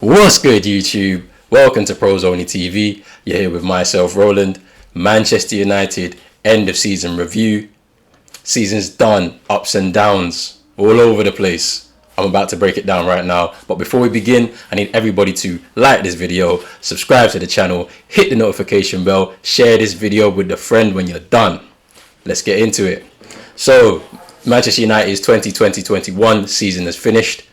What's good, YouTube? Welcome to Pros Only TV. You're here with myself, Roland. Manchester United end of season review. Season's done, ups and downs, all over the place. I'm about to break it down right now. But before we begin, I need everybody to like this video, subscribe to the channel, hit the notification bell, share this video with a friend when you're done. Let's get into it. So, Manchester United's 2020-21 season is finished.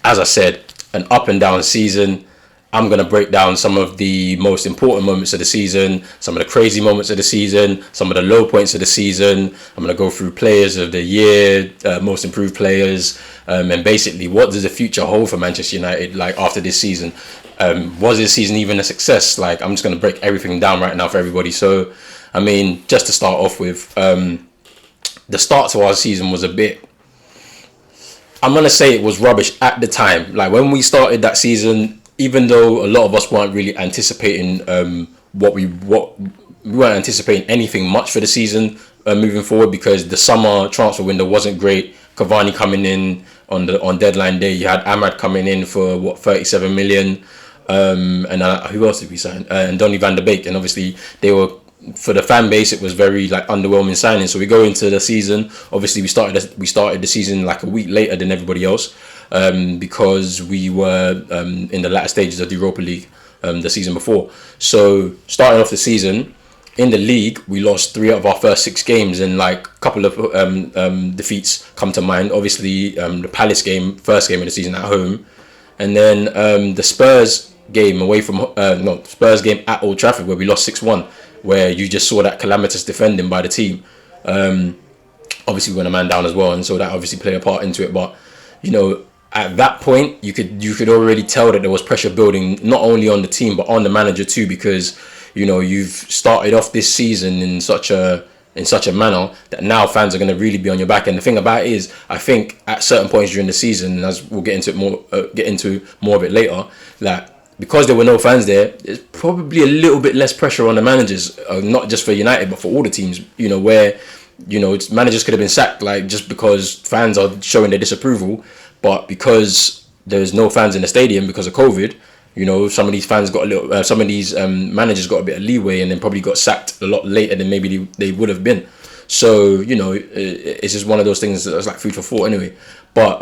As I said, an up and down season. I'm going to break down some of the most important moments of the season, some of the crazy moments of the season, some of the low points of the season. I'm going to go through players of the year, most improved players, and basically what does the future hold for Manchester United like after this season. Was this season even a success? Like, I'm just going to break everything down right now for everybody. So, I mean, just to start off with, the start to our season was a bit, I'm going to say it was rubbish at the time. Like, when we started that season, even though a lot of us weren't really anticipating we weren't anticipating anything much for the season moving forward, because the summer transfer window wasn't great. Cavani coming in on deadline day. You had Ahmad coming in for 37 million. And who else did we sign? And Donny van der Beek. And obviously they were, for the fan base, it was very like underwhelming signing. So we go into the season. Obviously we started the season like a week later than everybody else, because we were in the latter stages of the Europa League the season before. So starting off the season in the league, we lost 3 out of our first 6 games, and like a couple of defeats come to mind. Obviously the Palace game, first game of the season at home, and then the Spurs game away from Spurs game at Old Trafford where we lost 6-1. Where you just saw that calamitous defending by the team. Obviously we went a man down as well, and so that obviously played a part into it. But you know, at that point you could already tell that there was pressure building, not only on the team but on the manager too, because you know, you've started off this season in such a manner that now fans are going to really be on your back. And the thing about it is, I think at certain points during the season, and as we'll get into more of it later, that because there were no fans there, there's probably a little bit less pressure on the managers, not just for United, but for all the teams, you know, where, you know, managers could have been sacked, like, just because fans are showing their disapproval. But because there's no fans in the stadium because of COVID, you know, some of these fans got a little, managers got a bit of leeway, and then probably got sacked a lot later than maybe they would have been. So, you know, it's just one of those things that's like food for thought anyway. But,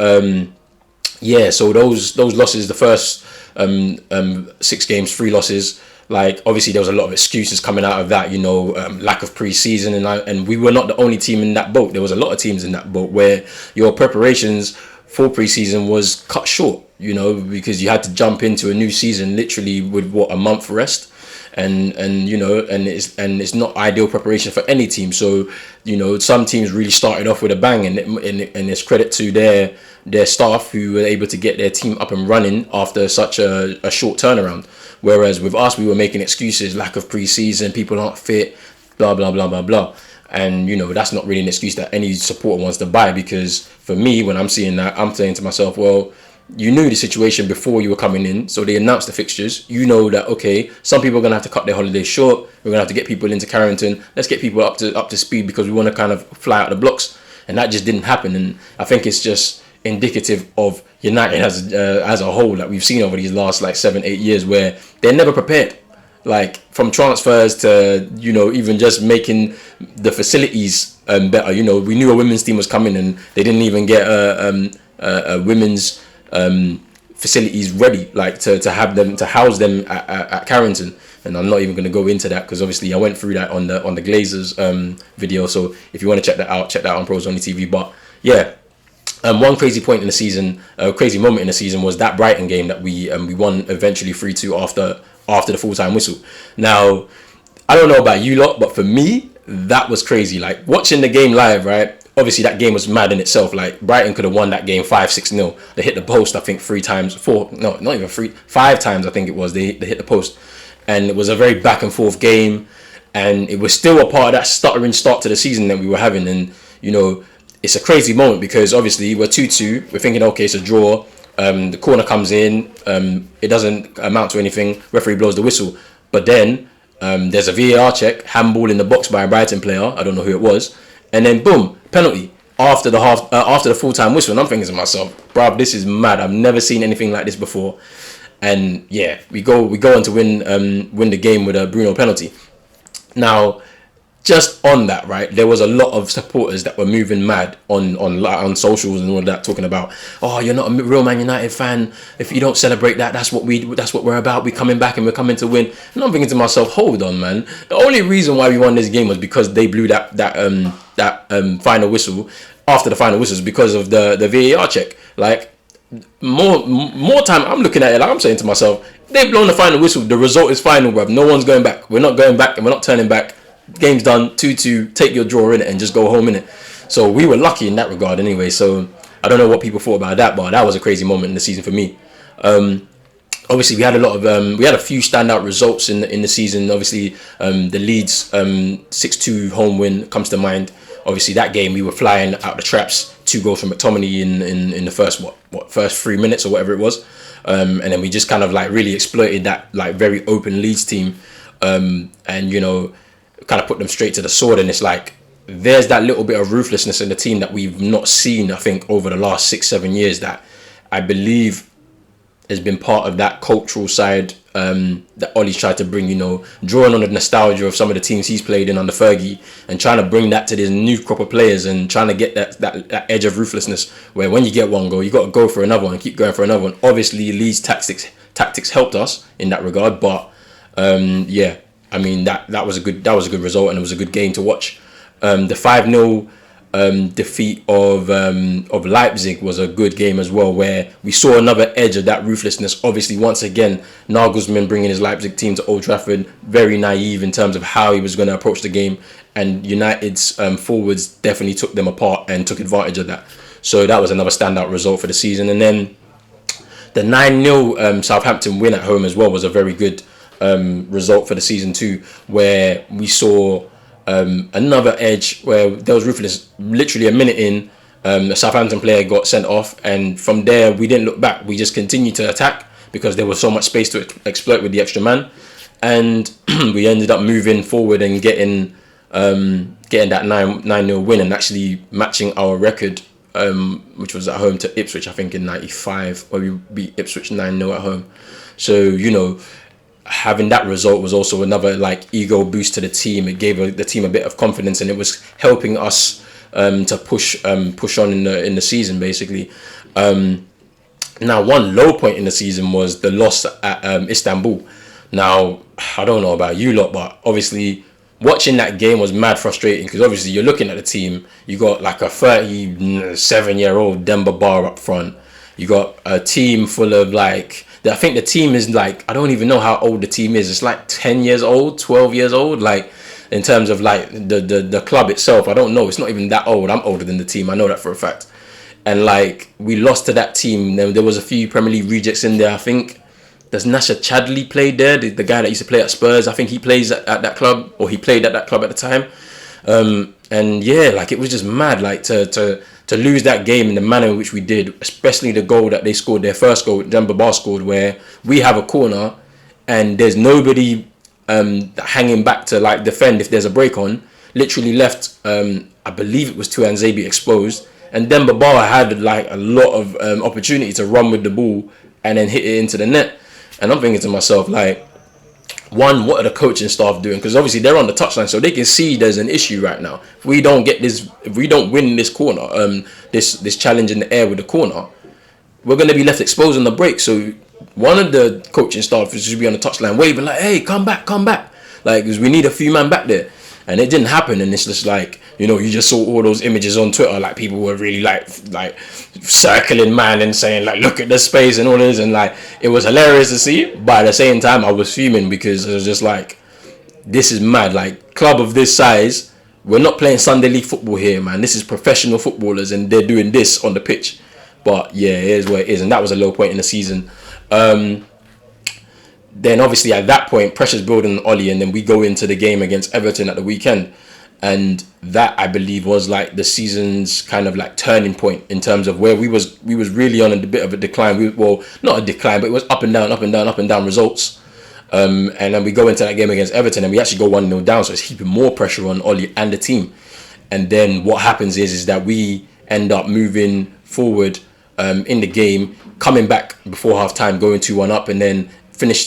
yeah, so those losses, the first 6 games, 3 losses, like, obviously there was a lot of excuses coming out of that, you know, lack of pre-season, and we were not the only team in that boat. There was a lot of teams in that boat where your preparations for pre-season was cut short, you know, because you had to jump into a new season literally with a month rest. And you know, and it's not ideal preparation for any team. So, you know, some teams really started off with a bang, and it's credit to their staff who were able to get their team up and running after such a short turnaround. Whereas with us, we were making excuses, lack of pre-season, people aren't fit, blah blah blah blah blah. And you know, that's not really an excuse that any supporter wants to buy, because for me, when I'm seeing that, I'm saying to myself, well, you knew the situation before you were coming in, so they announced the fixtures. You know that, okay, some people are going to have to cut their holidays short. We're going to have to get people into quarantine. Let's get people up to speed, because we want to kind of fly out the blocks. And that just didn't happen. And I think it's just indicative of United as a whole that we've seen over these last like 7-8 years, where they're never prepared. Like, from transfers to, you know, even just making the facilities better. You know, we knew a women's team was coming, and they didn't even get a women's facilities ready, like to house them at Carrington. And I'm not even going to go into that, because obviously I went through that on the Glazers video. So if you want to check that out on Pros Only TV. But yeah, one crazy point in the season, crazy moment in the season, was that Brighton game that we won eventually 3-2 after the full-time whistle. Now, I don't know about you lot, but for me, that was crazy. Like, watching the game live, right? Obviously, that game was mad in itself. Like, Brighton could have won that game 5-6-0. They hit the post, I think, 5 times, I think it was. They hit the post. And it was a very back and forth game. And it was still a part of that stuttering start to the season that we were having. And, you know, it's a crazy moment, because obviously we're 2-2. We're thinking, okay, it's a draw. The corner comes in. It doesn't amount to anything. Referee blows the whistle. But then there's a VAR check. Handball in the box by a Brighton player. I don't know who it was. And then, boom, penalty. after the full time whistle. And I'm thinking to myself, bruv, this is mad. I've never seen anything like this before. And yeah, we go on to win the game with a Bruno penalty. Now, just on that, right, there was a lot of supporters that were moving mad on socials and all that, talking about, oh, you're not a real Man United fan if you don't celebrate that. That's what we're about. We're coming back and we're coming to win. And I'm thinking to myself, hold on, man. The only reason why we won this game was because they blew that final whistle. After the final whistle, is because of the VAR check. Like, more time I'm looking at it, like I'm saying to myself, they've blown the final whistle. The result is final, bruv. No one's going back. We're not going back and we're not turning back. Game's done, 2-2, take your draw in it and just go home in it. So we were lucky in that regard anyway. So I don't know what people thought about that, but that was a crazy moment in the season for me. Obviously we had a few standout results in the season. Obviously the Leeds 6-2 home win comes to mind. Obviously that game we were flying out the traps, 2 goals from McTominay in the first first 3 minutes or whatever it was. And then we just kind of like really exploited that like very open Leeds team. And you know, kind of put them straight to the sword. And it's like there's that little bit of ruthlessness in the team that we've not seen, I think, over the last 6-7 years, that I believe has been part of that cultural side that Ollie's tried to bring, you know, drawing on the nostalgia of some of the teams he's played in under Fergie and trying to bring that to this new crop of players and trying to get that edge of ruthlessness where when you get one goal, you got to go for another one and keep going for another one. Obviously, Leeds tactics helped us in that regard, but yeah, I mean that was a good result and it was a good game to watch. The 5-0 defeat of Leipzig was a good game as well, where we saw another edge of that ruthlessness. Obviously, once again, Nagelsmann bringing his Leipzig team to Old Trafford, very naive in terms of how he was going to approach the game, and United's forwards definitely took them apart and took advantage of that. So that was another standout result for the season. And then the 9-0 Southampton win at home as well was a very good result for the season too, where we saw another edge where there was ruthless. Literally a minute in, a Southampton player got sent off, and from there we didn't look back. We just continued to attack because there was so much space to exploit with the extra man, and we ended up moving forward and getting that 9-0 win and actually matching our record, which was at home to Ipswich, I think in '95, where we beat Ipswich 9-0 at home. So, you know, having that result was also another like ego boost to the team. It gave the team a bit of confidence, and it was helping us to push on in the season basically. Now, one low point in the season was the loss at Istanbul. Now, I don't know about you lot, but obviously watching that game was mad frustrating because obviously you're looking at the team. You got like a 37-year-old Demba Ba up front. You got a team full of like, I think the team is like, I don't even know how old the team is. It's like 10 years old, 12 years old. Like in terms of like the club itself, I don't know. It's not even that old. I'm older than the team. I know that for a fact. And like we lost to that team. There was a few Premier League rejects in there. I think does Nasser Chadli played there? The guy that used to play at Spurs. I think he plays at that club, or he played at that club at the time. And yeah, like it was just mad. Like to lose that game in the manner in which we did, especially the goal that they scored, their first goal, Demba Ba scored, where we have a corner and there's nobody hanging back to like defend if there's a break on. Literally left, I believe it was Tuanzebe exposed, and Demba Ba had like a lot of opportunity to run with the ball and then hit it into the net. And I'm thinking to myself, like, one, what are the coaching staff doing? Because obviously they're on the touchline, so they can see there's an issue right now. If we don't win this corner, this challenge in the air with the corner, we're going to be left exposed on the break. So one of the coaching staff should be on the touchline waving like, hey, come back. Like, because we need a few man back there. And it didn't happen. And it's just like, you know, you just saw all those images on Twitter. Like, people were really like circling man and saying like, look at the space and all this. And like, it was hilarious to see. But at the same time, I was fuming because it was just like, this is mad. Like, club of this size, we're not playing Sunday League football here, man. This is professional footballers and they're doing this on the pitch. But yeah, it is what it is. And that was a low point in the season. Then obviously at that point, pressure's building on Ollie, and then we go into the game against Everton at the weekend. And that, I believe, was like the season's kind of like turning point in terms of where we was really on a bit of a decline. Well, not a decline, but it was up and down results. And then we go into that game against Everton and we actually go 1-0 down. So it's heaping more pressure on Ollie and the team. and then what happens is that we end up moving forward in the game, coming back before half time, going 2-1 up, and then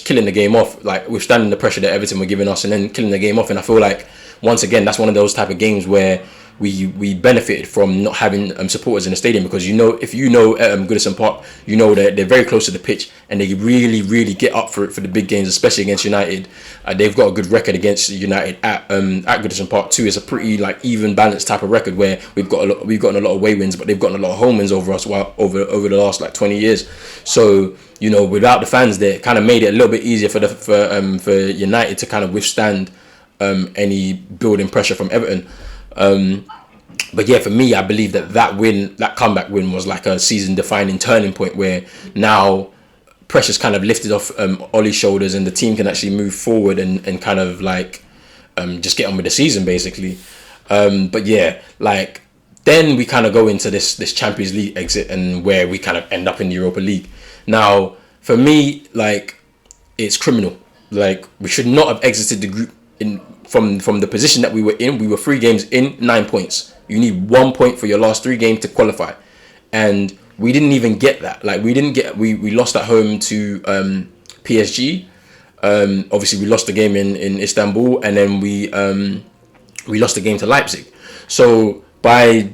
killing the game off, like withstanding the pressure that Everton were giving us, and then killing the game off. And I feel like once again that's one of those type of games where we benefited from not having supporters in the stadium, because if you know Goodison Park, you know that they're very close to the pitch and they really get up for it for the big games, especially against United. They've got a good record against United at Goodison Park too. It's a pretty like even balanced type of record where we've gotten a lot of away wins, but they've gotten a lot of home wins over us over the last like 20 years. So without the fans there, it kind of made it a little bit easier for United to kind of withstand any building pressure from Everton. But yeah, for me, I believe that comeback win was like a season-defining turning point where now pressure's kind of lifted off Ollie's shoulders and the team can actually move forward and kind of like just get on with the season basically. But yeah, like then we kind of go into this Champions League exit and where we kind of end up in the Europa League. Now, for me, like it's criminal. Like we should not have exited the group from the position that we were in. We were 3 games in, 9 points. You need 1 point for your last 3 games to qualify, and we didn't even get that. Like we lost at home to PSG. Obviously we lost the game in Istanbul, and then we lost the game to Leipzig. So by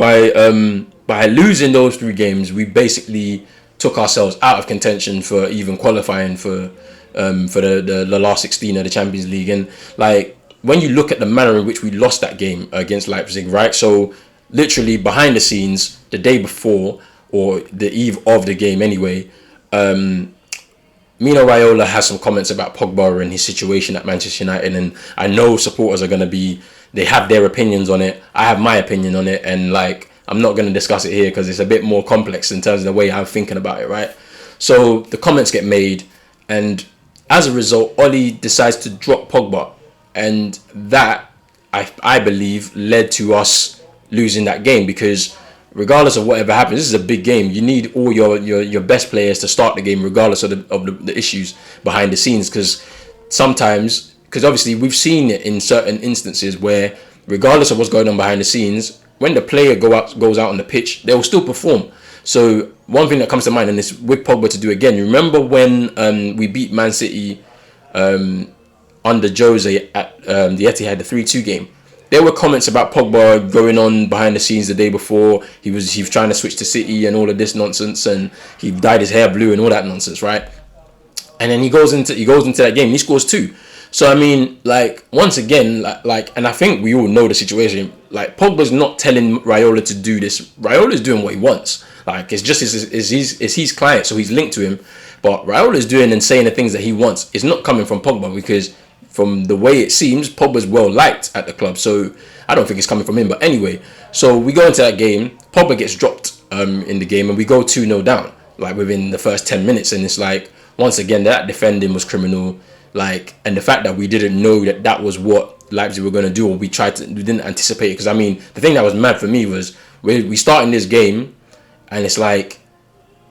losing those 3 games, we basically took ourselves out of contention for even qualifying for the last 16 of the Champions League. And like when you look at the manner in which we lost that game against Leipzig, right? So literally behind the scenes, the day before or the eve of the game anyway, Mino Raiola has some comments about Pogba and his situation at Manchester United, and I know supporters are going to they have their opinions on it. I have my opinion on it, and like I'm not going to discuss it here because it's a bit more complex in terms of the way I'm thinking about it, right? So the comments get made, and as a result, Ollie decides to drop Pogba. And that, I believe, led to us losing that game, because regardless of whatever happens, this is a big game. You need all your best players to start the game, regardless of the issues behind the scenes. Because obviously we've seen it in certain instances where, regardless of what's going on behind the scenes, when the player goes out on the pitch, they will still perform. So one thing that comes to mind, and it's with Pogba to do again. You remember when we beat Man City under Jose at the Etihad, the 3-2 game? There were comments about Pogba going on behind the scenes the day before. He was trying to switch to City and all of this nonsense, and he dyed his hair blue and all that nonsense, right? And then he goes into that game and he scores 2. So I mean, like once again, like, and I think we all know the situation. Like Pogba's not telling Raiola to do this. Raiola's doing what he wants. Like it's just it's his client, so he's linked to him. But Raiola's doing and saying the things that he wants. It's not coming from Pogba, because from the way it seems, Pogba's well liked at the club. So I don't think it's coming from him. But anyway, so we go into that game. Pogba gets dropped in the game, and we go 2-0 down like within the first 10 minutes. And it's like, once again, that defending was criminal. Like, and the fact that we didn't know that was what Leipzig were going to do, or we didn't anticipate it. Because I mean, the thing that was mad for me was we start in this game, and it's like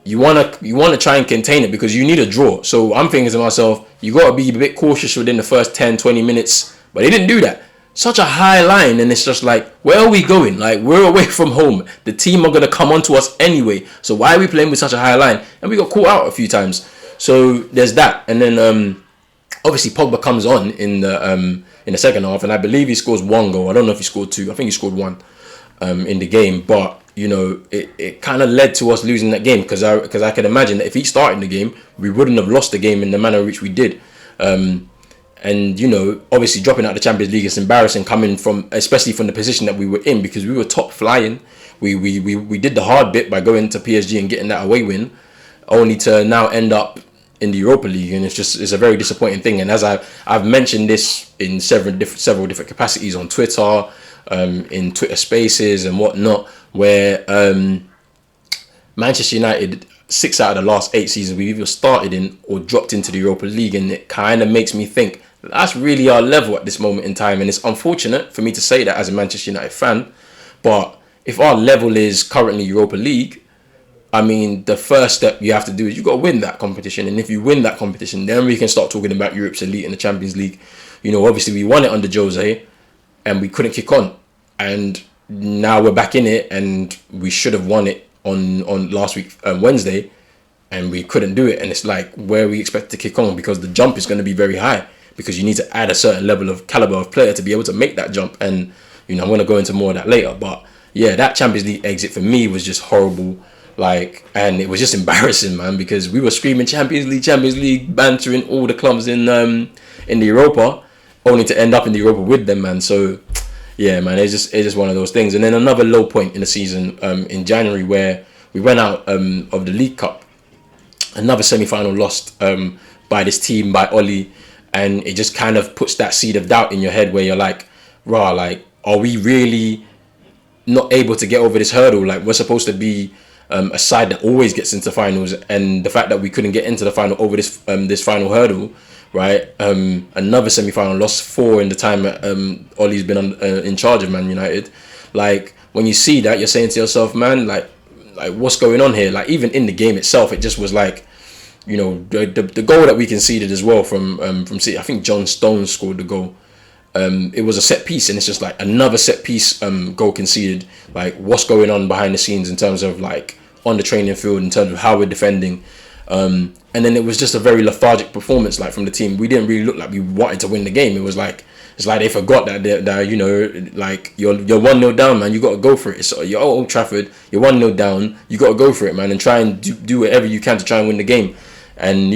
you wanna try and contain it because you need a draw. So I'm thinking to myself, you got to be a bit cautious within the first 10-20 minutes. But they didn't do that. Such a high line, and it's just like, where are we going? Like, we're away from home. The team are gonna come onto us anyway. So why are we playing with such a high line? And we got caught out a few times. So there's that, and then obviously Pogba comes on in the second half, and I believe he scores 1 goal. I don't know if he scored 2. I think he scored 1 in the game. But you know, it kind of led to us losing that game, because I can imagine that if he started the game, we wouldn't have lost the game in the manner in which we did. And you know, obviously dropping out the Champions League is embarrassing, coming from, especially from the position that we were in, because we were top flying. We did the hard bit by going to PSG and getting that away win, only to now end up in the Europa League, and it's a very disappointing thing. And as I've mentioned this in several different capacities on Twitter, in Twitter Spaces and whatnot, where Manchester United, 6 out of the last 8 seasons, we've either started in or dropped into the Europa League, and it kind of makes me think that's really our level at this moment in time. And it's unfortunate for me to say that as a Manchester United fan, but if our level is currently Europa League, I mean, the first step you have to do is you got to win that competition. And if you win that competition, then we can start talking about Europe's elite in the Champions League. You know, obviously we won it under Jose and we couldn't kick on. And now we're back in it, and we should have won it on last week Wednesday, and we couldn't do it. And it's like, where we expect to kick on, because the jump is going to be very high, because you need to add a certain level of caliber of player to be able to make that jump. And I'm going to go into more of that later, but yeah, that Champions League exit for me was just horrible. Like, and it was just embarrassing, man, because we were screaming Champions League, bantering all the clubs in the Europa, only to end up in the Europa with them, man. So yeah, man, it's just one of those things. And then another low point in the season, in January, where we went out of the League Cup, another semi-final lost by this team, by Oli, and it just kind of puts that seed of doubt in your head, where you're like, rah, like, are we really not able to get over this hurdle? Like, we're supposed to be a side that always gets into finals, and the fact that we couldn't get into the final over this final hurdle, right? Another semi-final loss, 4 in the time Ollie's been in charge of Man United. Like, when you see that, you're saying to yourself, man, like what's going on here? Like, even in the game itself, it just was like, the goal that we conceded as well from City. I think John Stones scored the goal. It was a set piece, and it's just like another set piece goal conceded. Like, what's going on behind the scenes in terms of, like, on the training field, in terms of how we're defending. And then it was just a very lethargic performance, like, from the team. We didn't really look like we wanted to win the game. It was like, it's like they forgot that like, you're 1-0 down, man. You got to go for it. So you're at Old Trafford, you're 1-0 down. You got to go for it, man, and try and do whatever you can to try and win the game. And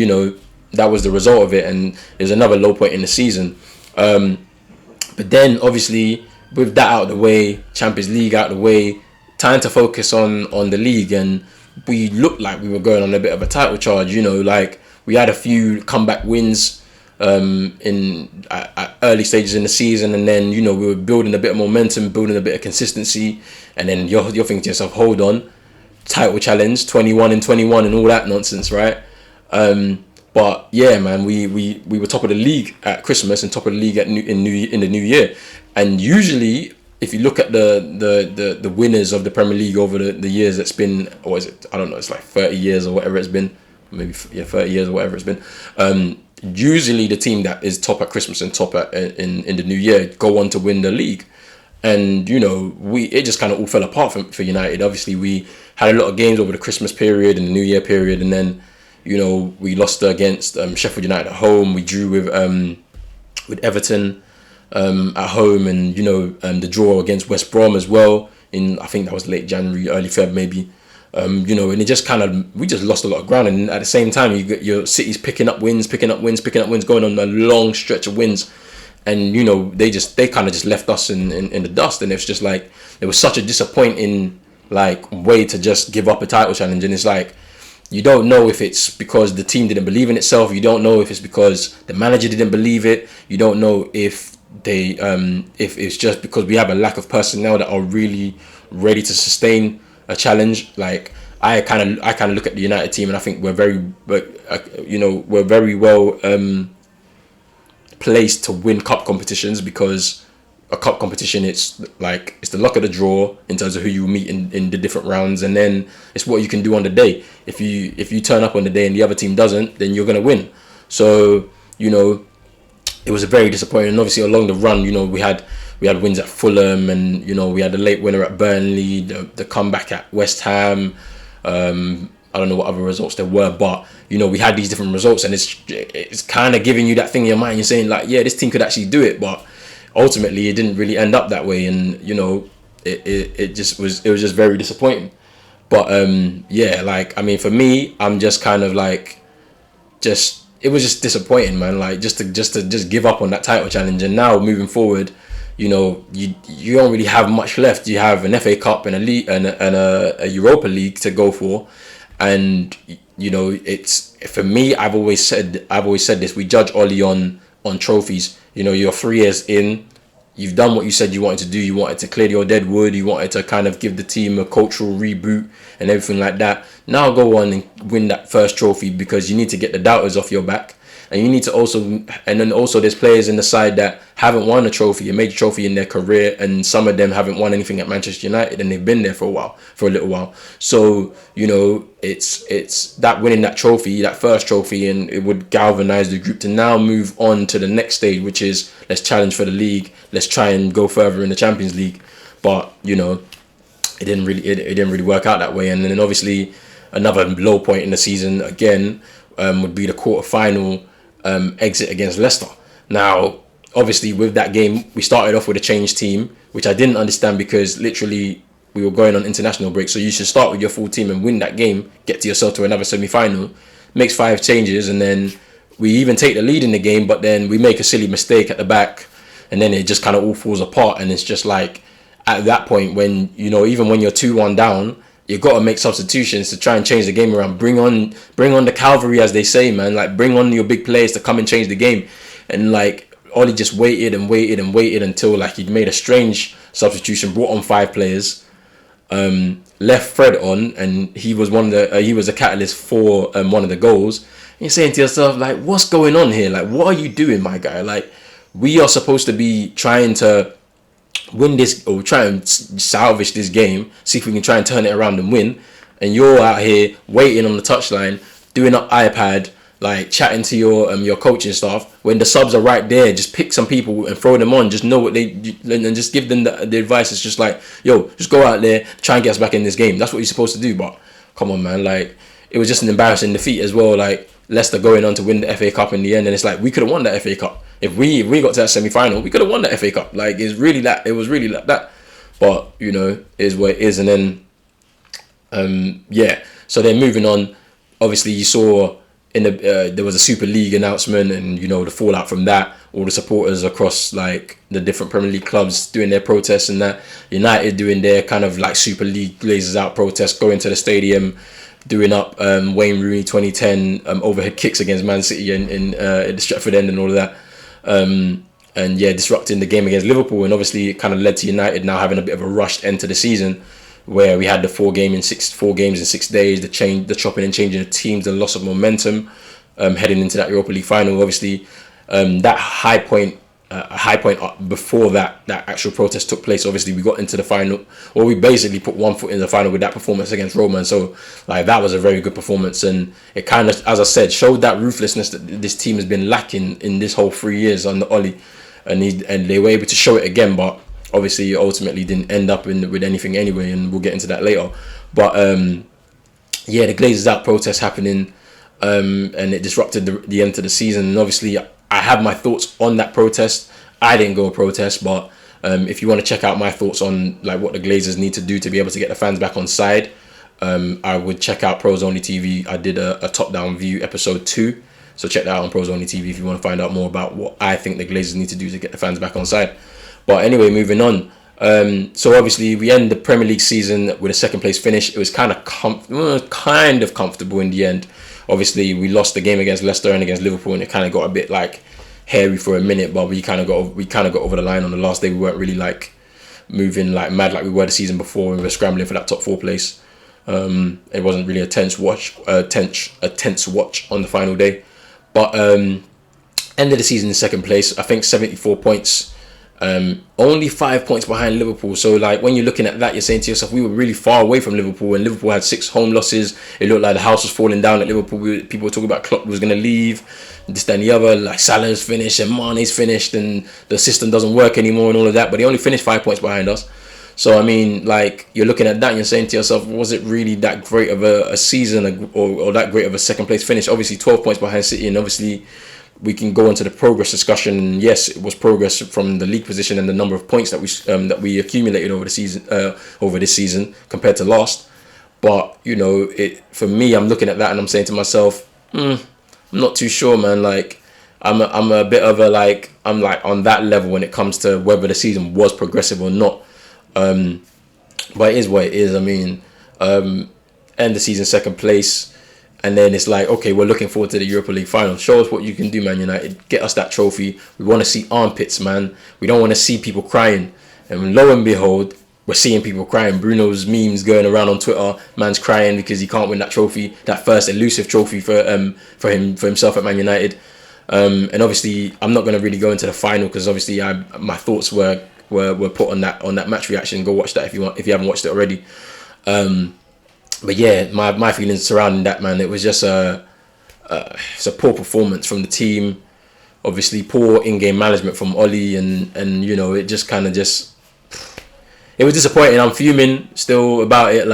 that was the result of it. And there's another low point in the season. But then, obviously, with that out of the way, Champions League out of the way, time to focus on the league. And we looked like we were going on a bit of a title charge. Like, we had a few comeback wins in at early stages in the season, and then we were building a bit of momentum, building a bit of consistency, and then you're thinking to yourself, hold on, title challenge, 21 and 21 and all that nonsense, right? But yeah, man, we were top of the league at Christmas and top of the league in the new year. And usually, if you look at the winners of the Premier League over the years, it's been, or is it, I don't know, it's like 30 years or whatever it's been, maybe 30 years or whatever it's been. Usually the team that is top at Christmas and top in the new year go on to win the league. And it just kind of all fell apart for United. Obviously, we had a lot of games over the Christmas period and the New Year period, and then we lost against Sheffield United at home. We drew with Everton at home, and the draw against West Brom as well in, I think that was late January, early Feb maybe. And it just we just lost a lot of ground. And at the same time, you get your City's picking up wins, going on a long stretch of wins. And they kind of just left us in the dust. And it's just like, it was such a disappointing way to just give up a title challenge. And it's like, you don't know if it's because the team didn't believe in itself. You don't know if it's because the manager didn't believe it. You don't know if if it's just because we have a lack of personnel that are really ready to sustain a challenge. Like, I kind of look at the United team, and I think we're very well placed to win cup competitions, because a cup competition, it's the luck of the draw in terms of who you meet in the different rounds, and then it's what you can do on the day. If you turn up on the day and the other team doesn't, then you're gonna win. So it was a very disappointing. And obviously along the run, we had wins at Fulham, and we had the late winner at Burnley, the comeback at West Ham. I don't know what other results there were, but we had these different results, and it's kind of giving you that thing in your mind. You're saying, like, yeah, this team could actually do it, but ultimately it didn't really end up that way, and it was just very disappointing. But yeah, like, I mean, for me, I'm just kind of like, it was just disappointing, man. Like, just to give up on that title challenge. And now moving forward, you don't really have much left. You have an FA Cup and a league and a Europa League to go for, and it's, for me, I've always said this. We judge Ollie on trophies. You're 3 years in. You've done what you said you wanted to do. You wanted to clear your dead wood. You wanted to kind of give the team a cultural reboot and everything like that. Now go on and win that first trophy, because you need to get the doubters off your back. And you need to also there's players in the side that haven't won a trophy, a major trophy in their career, and some of them haven't won anything at Manchester United, and they've been there for a little while. So it's that winning that trophy, that first trophy, and it would galvanize the group to now move on to the next stage, which is, let's challenge for the league, let's try and go further in the Champions League. but it didn't really work out that way. And then obviously another low point in the season again would be the quarter-final exit against Leicester. Now, obviously with that game, we started off with a changed team, which I didn't understand because literally we were going on international break. So you should start with your full team and win that game, get to yourself to another semi-final, makes 5 changes, and then we even take the lead in the game, but then we make a silly mistake at the back, and then it just kind of all falls apart. And it's just like, at that point, when even when you're 2-1 down, you got to make substitutions to try and change the game around. Bring on the cavalry, as they say, man. Like, bring on your big players to come and change the game. And like, Ollie just waited and waited and waited until like he'd made a strange substitution, brought on 5 players, left Fred on, and he was a catalyst for one of the goals. And you're saying to yourself, like, what's going on here? Like, what are you doing, my guy? Like, we are supposed to be trying to win this, or try and salvage this game, see if we can try and turn it around and win, and you're out here waiting on the touchline, doing up iPad, like chatting to your coaching staff, when the subs are right there. Just pick some people and throw them on. Just know what and just give them the advice. It's just like, yo, just go out there, try and get us back in this game. That's what you're supposed to do. But come on, man, like, it was just an embarrassing defeat as well. Like, Leicester going on to win the FA Cup in the end, and it's like, we could have won that FA Cup. If we got to that semi-final, we could have won the FA Cup. Like, it was really like that. But, it is what it is. And then, so then moving on, obviously you saw there was a Super League announcement, and, the fallout from that. All the supporters across, like, the different Premier League clubs doing their protests and that. United doing their kind of, like, Super League Glazers out protest, going to the stadium, doing up Wayne Rooney 2010 overhead kicks against Man City in at the Stretford End and all of that. Disrupting the game against Liverpool, and obviously it kind of led to United now having a bit of a rushed end to the season, where we had the 4 games in 6 days, the chopping and changing of teams, the loss of momentum, heading into that Europa League final. Obviously, that high point before that actual protest took place. Obviously, we got into the final, or we basically put one foot in the final with that performance against Roma. And so, like, that was a very good performance, and it kind of, as I said, showed that ruthlessness that this team has been lacking in this whole 3 years under Ollie, and they were able to show it again. But obviously, it ultimately didn't end up with anything anyway, and we'll get into that later. But the Glazers out protest happening, and it disrupted the end of the season. And obviously, I have my thoughts on that protest. I didn't go protest, but if you want to check out my thoughts on, like, what the Glazers need to do to be able to get the fans back on side, I would check out Pros Only TV. I did a top-down view episode 2, so check that out on Pros Only TV if you want to find out more about what I think the Glazers need to do to get the fans back on side. But anyway, moving on. So obviously we end the Premier League season with a 2nd place finish. It was kind of comfortable in the end. Obviously, we lost the game against Leicester and against Liverpool, and it kind of got a bit like hairy for a minute. But we kind of got over the line on the last day. We weren't really like moving like mad like we were the season before, when we were scrambling for that top 4 place. It wasn't really a tense watch on the final day. But end of the season in 2nd place. I think 74 points. Only 5 points behind Liverpool. So, like, when you're looking at that, you're saying to yourself, we were really far away from Liverpool, and Liverpool had 6 home losses. It looked like the house was falling down at Liverpool. People were talking about Klopp was going to leave, this, that, and the other. Like, Salah's finished and Mane's finished, and the system doesn't work anymore and all of that. But he only finished 5 points behind us. So, I mean, like, you're looking at that and you're saying to yourself, was it really that great of a season, or that great of a 2nd place finish? Obviously, 12 points behind City, and obviously we can go into the progress discussion. Yes, it was progress from the league position and the number of points that we accumulated over this season compared to last. But for me, I'm looking at that and I'm saying to myself, I'm not too sure, man. Like, I'm a bit of a, like, I'm like on that level when it comes to whether the season was progressive or not. But it is what it is. I mean, end the season 2nd place. And then it's like, okay, we're looking forward to the Europa League final. Show us what you can do, Man United. Get us that trophy. We want to see armpits, man. We don't want to see people crying. And lo and behold, we're seeing people crying. Bruno's memes going around on Twitter. Man's crying because he can't win that trophy, that first elusive trophy for himself at Man United. And obviously, I'm not going to really go into the final because obviously my thoughts were put on that match reaction. Go watch that if you haven't watched it already. But yeah, my feelings surrounding that, man, it was just it's a poor performance from the team. Obviously, poor in-game management from Ollie, and it just kind of it was disappointing. I'm fuming still about it,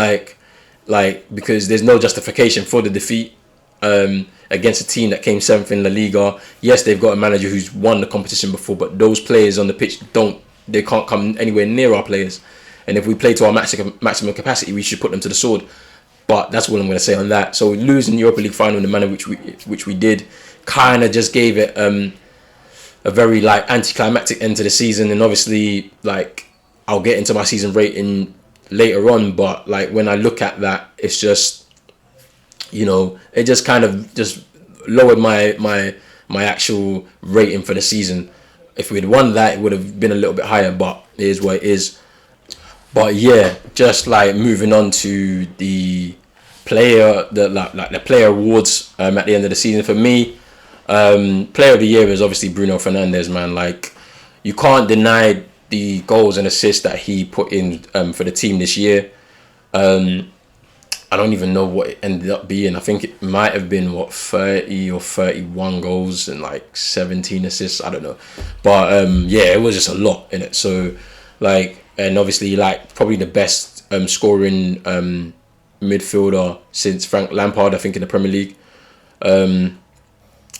because there's no justification for the defeat against a team that came seventh in La Liga. Yes, they've got a manager who's won the competition before, but those players on the pitch they can't come anywhere near our players. And if we play to our maximum capacity, we should put them to the sword. But that's what I'm going to say on that. So losing the Europa League final in the manner which we did, kind of just gave it a very anticlimactic end to the season. And obviously, I'll get into my season rating later on, but when I look at that, it's just, it just kind of just lowered my actual rating for the season. If we'd won that, it would have been a little bit higher, but it is what it is. But yeah, just moving on to the player awards at the end of the season. For me, player of the year is obviously Bruno Fernandes, man. You can't deny the goals and assists that he put in for the team this year. I don't even know what it ended up being. I think it might have been 30 or 31 goals and 17 assists. I don't know, but yeah, it was just a lot in it. So and obviously probably the best scoring midfielder since Frank Lampard, I think, in the Premier League, and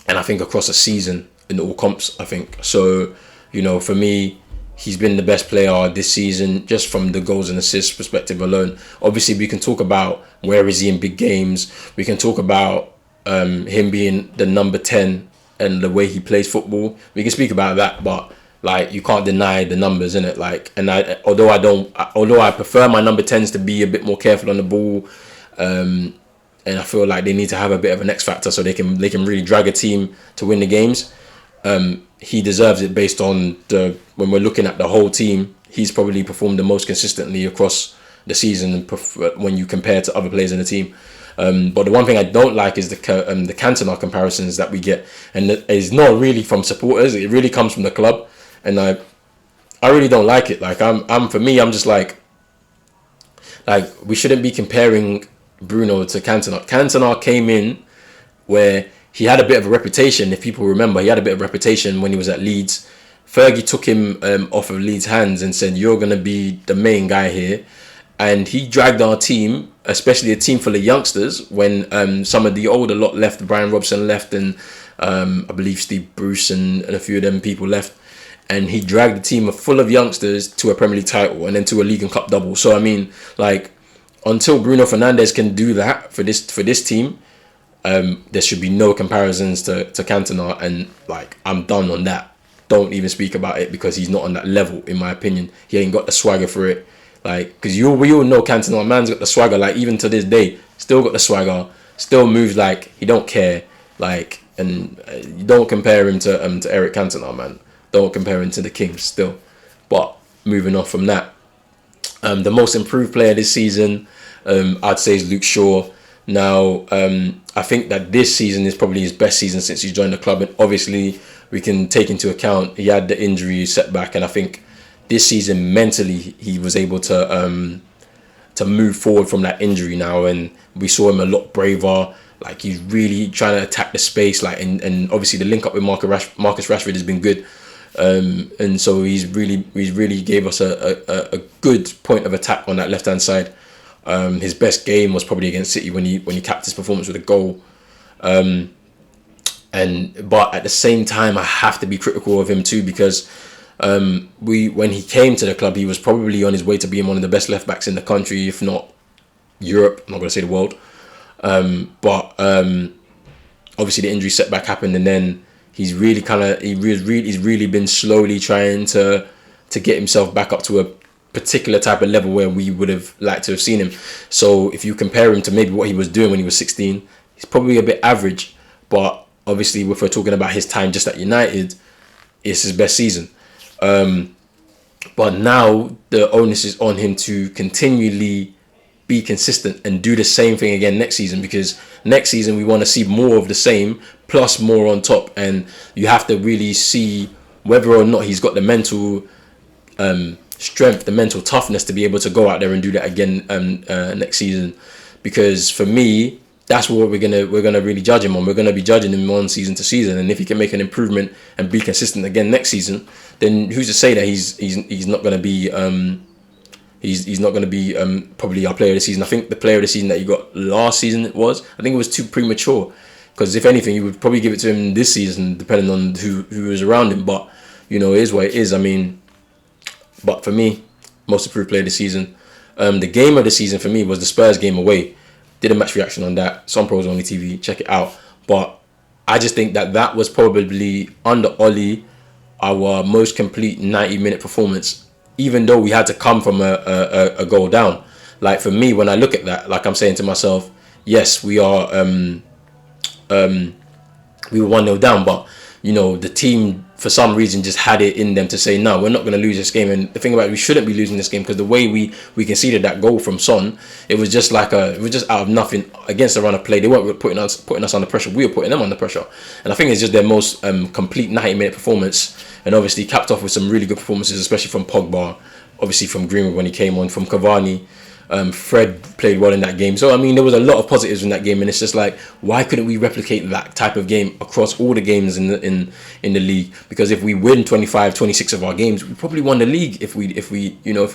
I think across a season in all comps, I think. So for me, he's been the best player this season, just from the goals and assists perspective alone. Obviously, we can talk about where is he in big games. We can talk about him being the number 10 and the way he plays football. We can speak about that, but you can't deny the numbers, innit? Although I prefer my number 10s to be a bit more careful on the ball, and I feel like they need to have a bit of an X factor so they can really drag a team to win the games. He deserves it based on when we're looking at the whole team. He's probably performed the most consistently across the season when you compare to other players in the team. But the one thing I don't like is the Cantona comparisons that we get, and it's not really from supporters. It really comes from the club, and I really don't like it. I'm just we shouldn't be comparing Bruno to Cantona. Cantona came in where he had a bit of a reputation. If people remember, he had a bit of a reputation when he was at Leeds. Fergie took him off of Leeds' hands and said, "You're going to be the main guy here." And he dragged our team, especially a team full of youngsters, when some of the older lot left. Brian Robson left, and I believe Steve Bruce and a few of them people left. And he dragged the team full of youngsters to a Premier League title and then to a League and Cup double. So, I mean, until Bruno Fernandes can do that for this team, there should be no comparisons to Cantona, and I'm done on that. Don't even speak about it, because he's not on that level, in my opinion. He ain't got the swagger for it. Because we all know Cantona, man's got the swagger. Even to this day, still got the swagger. Still moves he don't care. And you don't compare him to Eric Cantona, man. Don't compare him to the King still. But moving on from that, the most improved player this season, I'd say, is Luke Shaw. Now, I think that this season is probably his best season since he joined the club, and obviously we can take into account he had the injury setback, and I think this season mentally he was able to move forward from that injury now, and we saw him a lot braver. He's really trying to attack the space, and obviously the link up with Marcus Rashford has been good, and so he's really gave us a good point of attack on that left hand side. His best game was probably against City when he capped his performance with a goal. But at the same time, I have to be critical of him too, because when he came to the club, he was probably on his way to being one of the best left backs in the country, if not Europe. I'm not going to say the world. But obviously the injury setback happened, and then he's really been slowly trying to get himself back up to a particular type of level where we would have liked to have seen him. So if you compare him to maybe what he was doing when he was 16, he's probably a bit average. But obviously, if we're talking about his time just at United, it's his best season. But now the onus is on him to continually be consistent and do the same thing again next season, because next season we want to see more of the same plus more on top, and you have to really see whether or not he's got the mental strength, the mental toughness to be able to go out there and do that again next season. Because for me, that's what we're gonna really judge him on. We're gonna be judging him on season to season, and if he can make an improvement and be consistent again next season, then who's to say that he's not gonna be He's not going to be probably our player of the season. I think the player of the season that you got last season I think it was too premature. Because if anything, you would probably give it to him this season, depending on who was around him. But, it is what it is. I mean, but for me, most improved player of the season. The game of the season for me was the Spurs game away. Did a match reaction on that. Some Pros Only TV. Check it out. But I just think that was probably, under Oli, our most complete 90-minute performance. Even though we had to come from a goal down. Like, for me, when I look at that, like I'm saying to myself, yes, we are... we were 1-0 down, but the team for some reason just had it in them to say, no, we're not going to lose this game. And the thing about it, we shouldn't be losing this game, because the way we conceded that goal from Son, it was just out of nothing against the run of play. They weren't putting us under pressure, we were putting them under pressure. And I think it's just their most complete 90-minute performance, and obviously capped off with some really good performances, especially from Pogba, obviously from Greenwood when he came on, from Cavani. Fred played well in that game. So, I mean, there was a lot of positives in that game, and it's just like, why couldn't we replicate that type of game across all the games in the league? Because if we win 25, 26 of our games, we probably won the league if we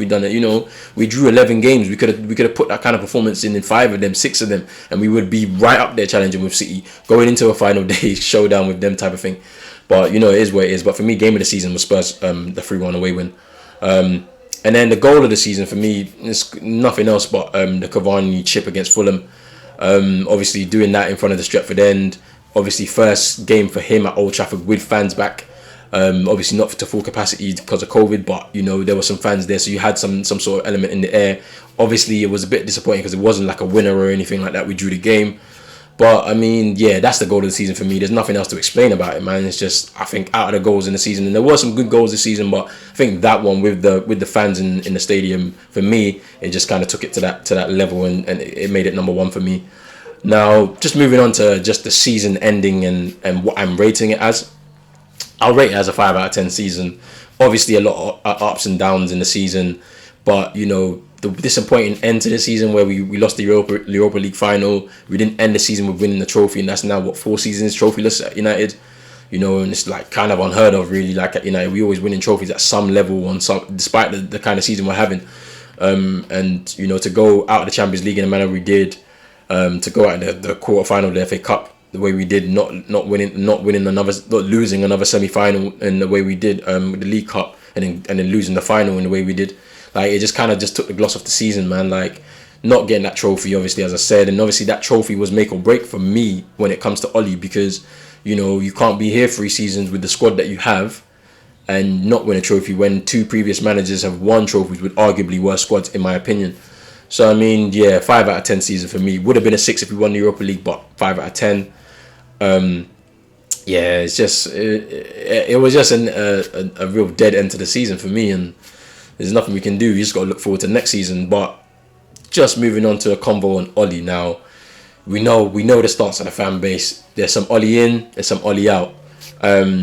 done it. We drew 11 games. We could have put that kind of performance in 5 of them, 6 of them, and we would be right up there challenging with City, going into a final day showdown with them type of thing. But, it is what it is. But for me, game of the season was Spurs, the 3-1 away win. And then the goal of the season for me is nothing else but the Cavani chip against Fulham. Obviously doing that in front of the Stretford end. Obviously first game for him at Old Trafford with fans back. Obviously not to full capacity because of COVID, but there were some fans there, so you had some sort of element in the air. Obviously it was a bit disappointing because it wasn't like a winner or anything like that. We drew the game. But, I mean, yeah, that's the goal of the season for me. There's nothing else to explain about it, man. It's just, I think, out of the goals in the season, and there were some good goals this season, but I think that one with the fans in the stadium, for me, it just kind of took it to that level, and it made it number 1 for me. Now, just moving on to just the season ending and what I'm rating it as. I'll rate it as a 5 out of 10 season. Obviously, a lot of ups and downs in the season, but, the disappointing end to the season where we lost the Europa League final. We didn't end the season with winning the trophy, and that's now 4 seasons trophyless at United. And it's like kind of unheard of, really. Like at United, we always winning trophies at some level, despite the kind of season we're having. And to go out of the Champions League in the manner we did, to go out in the quarter final of the FA Cup the way we did, not losing another semi-final in the way we did with the League Cup, and then losing the final in the way we did. Like, it just kind of just took the gloss off the season, man. Like, not getting that trophy, obviously, as I said. And obviously that trophy was make or break for me when it comes to Oli, because, you can't be here 3 seasons with the squad that you have and not win a trophy when 2 previous managers have won trophies with arguably worse squads, in my opinion. So, I mean, yeah, 5 out of 10 season for me. Would have been a 6 if we won the Europa League, but 5 out of 10. Yeah, it's just, it was just a real dead end to the season for me, and there's nothing we can do. You just got to look forward to next season. But just moving on to a convo on Oli now. We know the stance of the fan base. There's some Oli in, there's some Oli out. But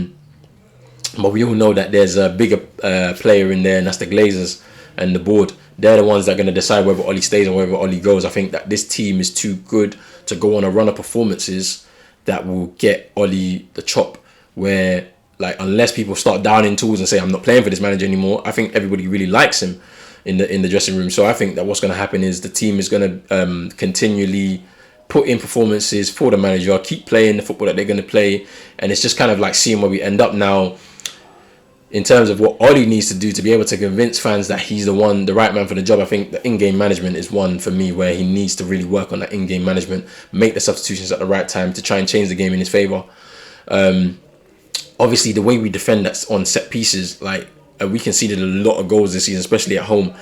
we all know that there's a bigger player in there, and that's the Glazers and the board. They're the ones that are going to decide whether Oli stays or whether Oli goes. I think that this team is too good to go on a run of performances that will get Oli the chop, where, like, unless people start downing tools and say, I'm not playing for this manager anymore, I think everybody really likes him in the dressing room. So I think that what's going to happen is the team is going to continually put in performances for the manager, keep playing the football that they're going to play, and it's just kind of like seeing where we end up now in terms of what Oli needs to do to be able to convince fans that he's the right man for the job. I think the in-game management is one for me where he needs to really work on that in-game management, make the substitutions at the right time to try and change the game in his favour. Obviously, the way we defend that's on set pieces, like, we conceded a lot of goals this season, especially at home.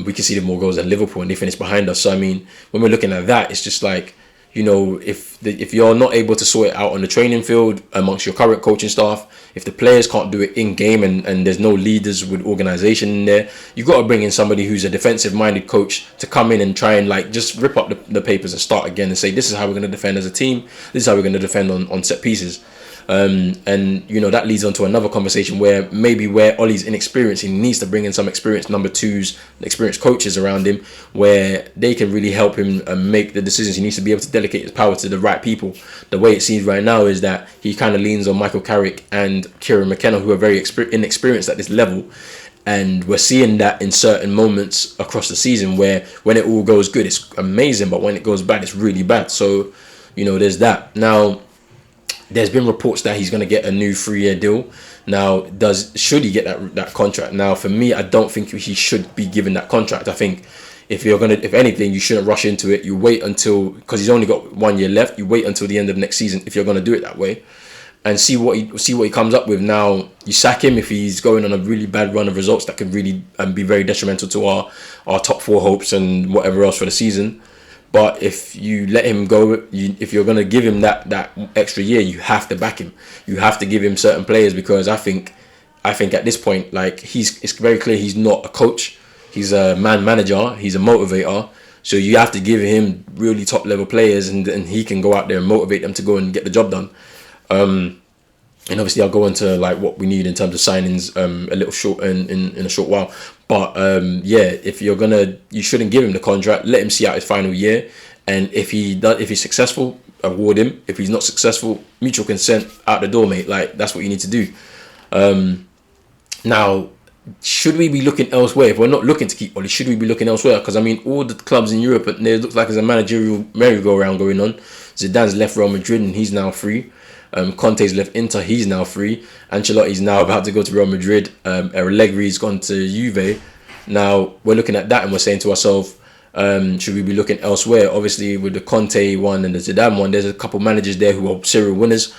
We conceded more goals than Liverpool, and they finished behind us. So, I mean, when we're looking at that, it's just like, if you're not able to sort it out on the training field amongst your current coaching staff, if the players can't do it in game and there's no leaders with organisation in there, you've got to bring in somebody who's a defensive-minded coach to come in and try and, like, just rip up the papers and start again and say, this is how we're going to defend as a team, this is how we're going to defend on set pieces. And that leads on to another conversation where Ollie's inexperienced, he needs to bring in some experienced number 2s, experienced coaches around him where they can really help him make the decisions. He needs to be able to delegate his power to the right people. The way it seems right now is that he kind of leans on Michael Carrick and Kieran McKenna, who are very inexperienced at this level, And we're seeing that in certain moments across the season where when it all goes good, it's amazing, but when it goes bad, it's really bad. So, there's that. Now, there's been reports that he's going to get a new 3-year deal. Now, should he get that contract? Now, for me, I don't think he should be given that contract. I think if anything, you shouldn't rush into it. You wait until, because he's only got 1 year left. You wait until the end of next season if you're going to do it that way, and see what he comes up with. Now, you sack him if he's going on a really bad run of results that could really be very detrimental to our top 4 hopes and whatever else for the season. But if you let him go, if you're going to give him that extra year, you have to back him. You have to give him certain players, because I think at this point, like, it's very clear he's not a coach. He's a manager. He's a motivator. So you have to give him really top level players, and he can go out there and motivate them to go and get the job done. And obviously I'll go into like what we need in terms of signings a little short in a short while. But if you shouldn't give him the contract. Let him see out his final year, and if he's successful, award him. If he's not successful, mutual consent, out the door, mate. Like, that's what you need to do. Now, should we be looking elsewhere? If we're not looking to keep Oli, should we be looking elsewhere? Because I mean, all the clubs in Europe, it looks like there's a managerial merry-go-round going on. Zidane's left Real Madrid and he's now free. Conte's left Inter, he's now free. Ancelotti's now about to go to Real Madrid. Allegri's gone to Juve. Now, we're looking at that and we're saying to ourselves, should we be looking elsewhere? Obviously, with the Conte one and the Zidane one, there's a couple managers there who are serial winners.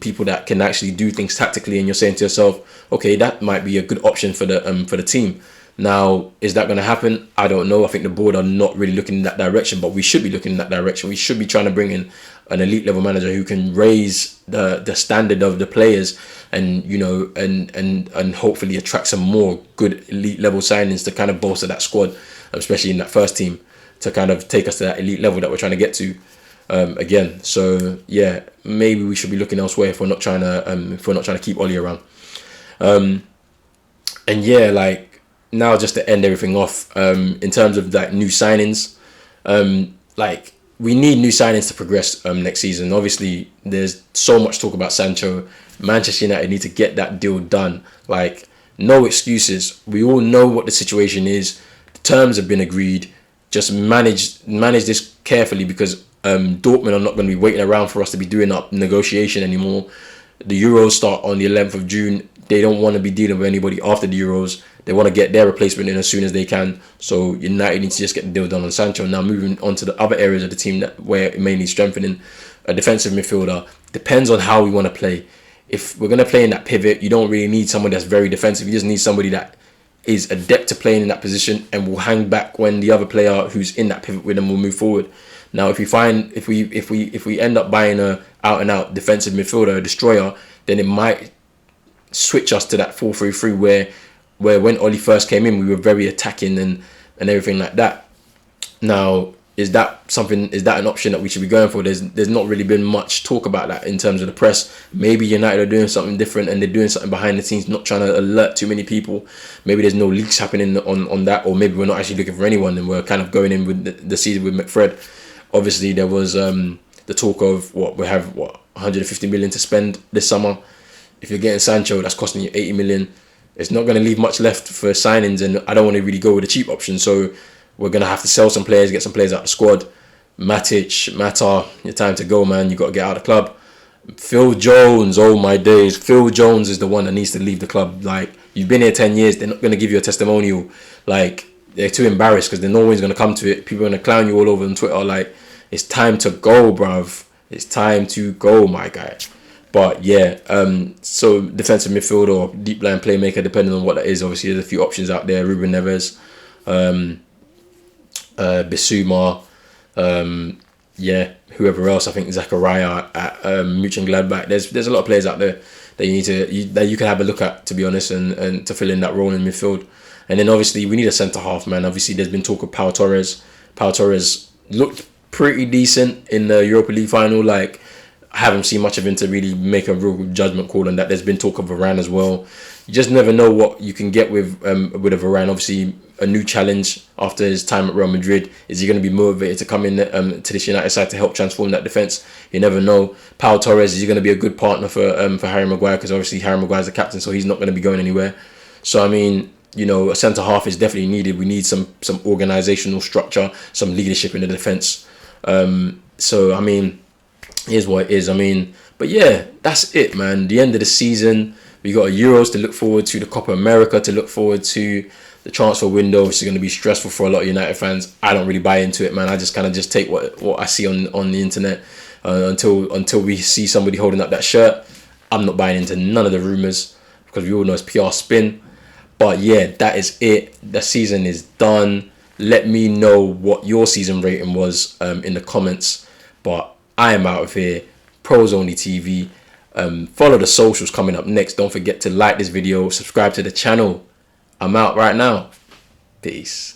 People that can actually do things tactically, and you're saying to yourself, okay, that might be a good option for the team. Now, is that going to happen? I don't know. I think the board are not really looking in that direction, but we should be looking in that direction. We should be trying to bring in an elite level manager who can raise the standard of the players, and and hopefully attract some more good elite level signings to kind of bolster that squad, especially in that first team, to kind of take us to that elite level that we're trying to get to. Again, so yeah, maybe we should be looking elsewhere if we're not trying to keep Oli around. And yeah, like, now just to end everything off, in terms of like new signings, like, we need new signings to progress next season. Obviously, there's so much talk about Sancho. Manchester United need to get that deal done. Like, no excuses. We all know what the situation is. The terms have been agreed. Just manage this carefully, because Dortmund are not going to be waiting around for us to be doing up negotiation anymore. The Euros start on the 11th of June. They don't want to be dealing with anybody after the Euros. They want to get their replacement in as soon as they can. So United needs to just get the deal done on Sancho. Now, moving on to the other areas of the team where it mainly strengthening, a defensive midfielder. Depends on how we want to play. If we're going to play in that pivot, you don't really need someone that's very defensive. You just need somebody that is adept to playing in that position and will hang back when the other player who's in that pivot with them will move forward. Now, if we end up buying a out and out defensive midfielder, a destroyer, then it might switch us to that 4-3-3 where when Oli first came in, we were very attacking and everything like that. Now, is that an option that we should be going for? There's not really been much talk about that in terms of the press. Maybe United are doing something different and they're doing something behind the scenes, not trying to alert too many people. Maybe there's no leaks happening on that, or maybe we're not actually looking for anyone and we're kind of going in with the season with McFred. Obviously, there was the talk of we have 150 million to spend this summer. If you're getting Sancho, that's costing you 80 million. It's not going to leave much left for signings, and I don't want to really go with a cheap option. So we're going to have to sell some players, get some players out of the squad. Mata, your time to go, man. You got to get out of the club. Phil Jones, oh my days. Phil Jones is the one that needs to leave the club. Like, you've been here 10 years. They're not going to give you a testimonial. Like, they're too embarrassed because no one's going to come to it. People are going to clown you all over on Twitter. Like, it's time to go, bruv. It's time to go, my guy. But yeah, so defensive midfielder or deep line playmaker, depending on what that is. Obviously, there's a few options out there. Ruben Neves, Bissouma, whoever else. I think Zachariah at Mönchengladbach. There's a lot of players out there that you can have a look at, to be honest, and to fill in that role in midfield. And then obviously we need a centre half, man. Obviously, there's been talk of Pau Torres. Pau Torres looked pretty decent in the Europa League final. Like, I haven't seen much of him to really make a real judgment call on that. There's been talk of Varane as well. You just never know what you can get with a Varane. Obviously, a new challenge after his time at Real Madrid. Is he going to be motivated to come in to this United side to help transform that defence? You never know. Pau Torres, is he going to be a good partner for Harry Maguire? Because obviously Harry Maguire's the captain, so he's not going to be going anywhere. So I mean, You know, a centre half is definitely needed. We need some organisational structure, some leadership in the defence. So I mean, here's what it is. I mean, but yeah, that's it, man. The end of the season, we got a Euros to look forward to, the Copa America to look forward to. The transfer window is going to be stressful for a lot of United fans. I don't really buy into it, man. I just kind of just take what I see on the internet until we see somebody holding up that shirt. I'm not buying into none of the rumours because we all know it's PR spin. But yeah, that is it. The season is done. Let me know what your season rating was in the comments. But I am out of here. Pros Only TV. Follow the socials coming up next. Don't forget to like this video, subscribe to the channel. I'm out right now. Peace.